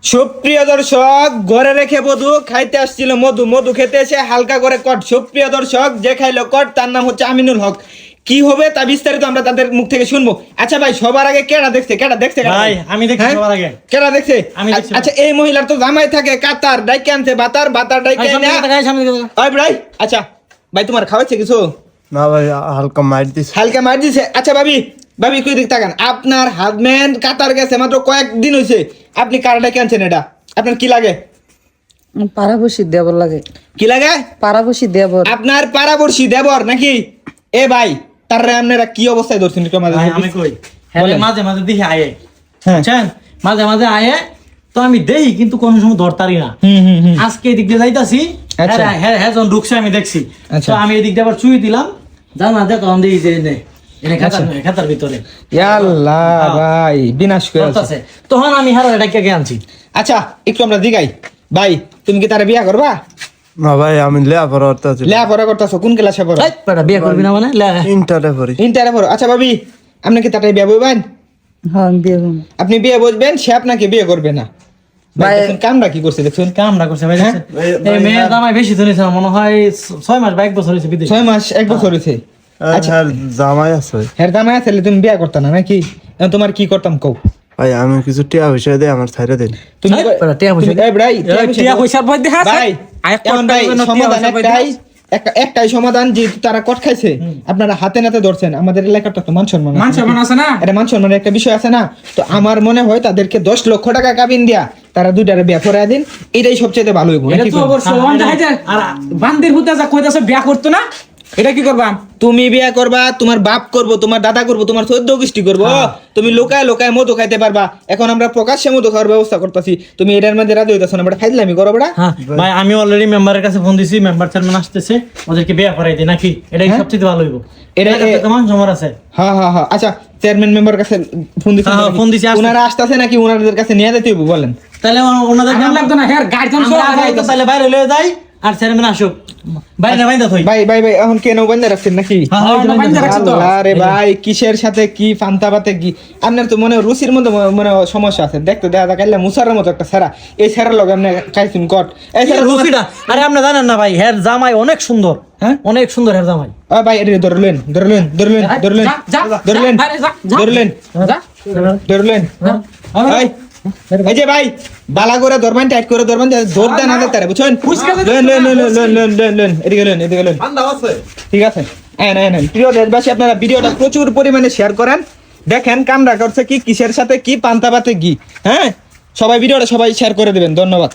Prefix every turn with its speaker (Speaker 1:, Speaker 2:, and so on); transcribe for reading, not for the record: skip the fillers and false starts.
Speaker 1: সুপ্রিয় দর্শক, ঘরে রেখে বধূ খাইতে আসছিল মধু, মধু খেতে এসে হালকা করে কট। সুপ্রিয় দর্শক, যে খাইলো কট তার নাম হচ্ছে আমিনুল হক। কি হবে তা বিস্তারিত আমরা তাদের মুখ থেকে শুনবো। আচ্ছা ভাই, সবার আগে কেডা দেখছে?
Speaker 2: ভাই আমি দেখছি সবার আগে।
Speaker 1: কেডা দেখছে?
Speaker 2: আমি দেখছি।
Speaker 1: আচ্ছা, এই মহিলার তো জামাই থাকে কাতার, ডাইকে আনছে বাতার, বাতার ডাইকে আনে। ওই ভাই, আচ্ছা ভাই, তোমার খাওয়াচ্ছে কিছু?
Speaker 3: না ভাই, হালকা মার দিছে।
Speaker 1: হালকা মার দিছে। আচ্ছা ভাবি, ভাবি কই দিক তাকান। আপনার হাজবেন্ড কাতার গেছে, মাত্র কয়েকদিন হয়েছে, আপনি কারটা আনছেন, এটা আপনার কি লাগে?
Speaker 4: পাড়াবসি দেবর লাগে।
Speaker 1: কি লাগে?
Speaker 4: পাড়াবসি দেবর।
Speaker 1: আপনার পাড়াবর্ষী দেবর নাকি? এ ভাই, তার আপনারা কি অবস্থায় ধরছেন একটু আমাদের?
Speaker 2: আমি কই মাঝে মাঝে দেখি আয়ে,
Speaker 1: হ্যাঁ।
Speaker 2: বুঝছেন, মাঝে মাঝে আয়ে তো আমি দেই, কিন্তু কোন সময় ধরতারি না। আজকে এদিক দিয়ে যাইতাছি,
Speaker 1: আচ্ছা।
Speaker 2: হ্যাঁ হ্যাঁ যখন ঢুকছে আমি দেখছি,
Speaker 1: আচ্ছা।
Speaker 2: তো আমি এদিক দিয়ে আবার চুই দিলাম, জানা দেখ তখন দেখি যে এনে খাতার ভিতরে
Speaker 1: আল্লাহ ভাই, বিনাশ করে আছে।
Speaker 2: আছে। তখন আমি হারা এটা কে আনছি।
Speaker 1: আচ্ছা, একটু আমরা দিগাই। ভাই, তুমি কি তারা বিয়া করবা?
Speaker 3: না ভাই, আমি লেখাপড়া করতেছি।
Speaker 1: লেখাপড়া করতেছো? কোন ক্লাসে পড়ো?
Speaker 2: এই বেটা বিয়ে করবি না মানে
Speaker 3: ইন্টারে পড়ি।
Speaker 1: ইন্টারে পড়ো। আচ্ছা ভাবি, আপনি কি তাটাই বিয়া বইবেন?
Speaker 4: হ্যাঁ আমি বিয়ে করবো।
Speaker 1: আপনি বিয়ে বসবেন, সে আপনাকে বিয়ে করবে না। ভাই দেখুন কামটা কি করছে, দেখুন
Speaker 2: কামটা করছে ভাই।
Speaker 1: হ্যাঁ?
Speaker 2: এই মেয়ের দামাই বেশি ধরেছে, মনে হয় 6 মাস বা 1 বছর হয়েছে বিদেশে।
Speaker 1: 6 মাস 1 বছর হয়েছে।
Speaker 3: আচ্ছা, জামাই আছে।
Speaker 1: হের দামে আছে, তুমি বিয়া করতা না নাকি? এখন তোমার কি করতাম কও?
Speaker 3: ভাই আমি কিছু টিয়া পয়সা দিয়ে আমার ছাইরা দেন।
Speaker 1: তুমি
Speaker 2: এই বেটা, টিয়া পয়সা
Speaker 1: এই ভাই,
Speaker 2: টিয়া পয়সার ভয় দেখাস?
Speaker 1: ভাই, এখন ভাই সমাধান একটাই সমাধান, যে তারা কট খাইছে, আপনারা হাতে নাতে ধরছেন। আমাদের এলাকাটা তো মান সম্মান আছে না? এটা মান সম্মানের একটা বিষয় আছে না? তো আমার মনে হয় তাদেরকে 10 লক্ষ টাকা কাবিন দিয়া তারা দুইটারে বিয়া করায় দিন, এটাই সবচেয়ে ভালো হইব।
Speaker 5: এটা তো অবশ্যই আর বান্দির হুতে যা কইতাছে বিয়া করতো না, এটা কি করবা?
Speaker 1: তুমি বিয়া করবা, তোমার বাপ করবো, তোমার দাদা করবো, তোমার 14 গোষ্ঠী করবো। তুমি লোকায় লোকায় মধু খাইতে পারবা। এখন আমরা প্রকাশ্যে মধু খাওয়ার ব্যবস্থা করতেছি, তুমি এটার মধ্যে রাজি হইতাছ না? খাইলামি করো বেটা।
Speaker 2: হ্যাঁ ভাই, আমি অলরেডি মেম্বারের কাছে ফোন দিছি, মেম্বার চেয়ারম্যান আসতেছে, ওদেরকে বিয়ে করাই দিই নাকি? এটাই সবচেয়ে ভালো হইব।
Speaker 1: এটা
Speaker 2: কেমন সময় আছে?
Speaker 1: হ্যাঁ হ্যাঁ হ্যাঁ। আচ্ছা, চেয়ারম্যান মেম্বার কাছে ফোন দিছি।
Speaker 2: হ্যাঁ, ফোন দিছি, আসছে।
Speaker 1: ওনারা আসতেছে নাকি ওনাদের কাছে নিয়ে যেতে হইব বলেন?
Speaker 2: তাহলে ওনাদের
Speaker 5: আমার লাগতো না হেয়ার গার্জিয়ান সহ আগাইতো।
Speaker 2: তাহলে বাইরে লয়ে যাই, আর চেয়ারম্যান আসুক, বাইরে বাইন্দা থই।
Speaker 1: ভাই ভাই ভাই, এখন কেন বন্ধ রাখছেন নাকি? আরে ভাই, কিসের সাথে কি ফান্তাবাতে কি? আপনার তো মনে হয় রুচির মধ্যে মনে হয় সমস্যা আছে। দেখতে দেখা যাকাইলে মুসারের মতো একটা সেরা, এই সেরার লগে আপনি খাইছেন কট। এই সেরা
Speaker 2: রুচিটা, আরে আপনি জানেন না ভাই, হের জামাই অনেক সুন্দর।
Speaker 1: হ্যাঁ,
Speaker 2: অনেক সুন্দর হের জামাই।
Speaker 1: ভাই এটা ধরলেন ধরলেন ধরলেন ধরলেন ধরলেন ধরলেন ধরলেন। ভাই এই যে ভাই, বালা করে ধরবেন, টাইট করে ধরবেন, জোর দেন হাতে তারে, বুঝছেন? Lane lane lane lane lane lane lane, এদিকে লেন, এদিকে লেন। ঠিক আছে, হ্যাঁ হ্যাঁ হ্যাঁ। প্রিয় দেশবাসী, আপনারা ভিডিওটা প্রচুর পরিমাণে শেয়ার করেন। দেখেন কামরা করছে কি, কিসের সাথে কি, পান্তাবাতে কি। হ্যাঁ, সবাই ভিডিওটা সবাই শেয়ার করে দেবেন। ধন্যবাদ।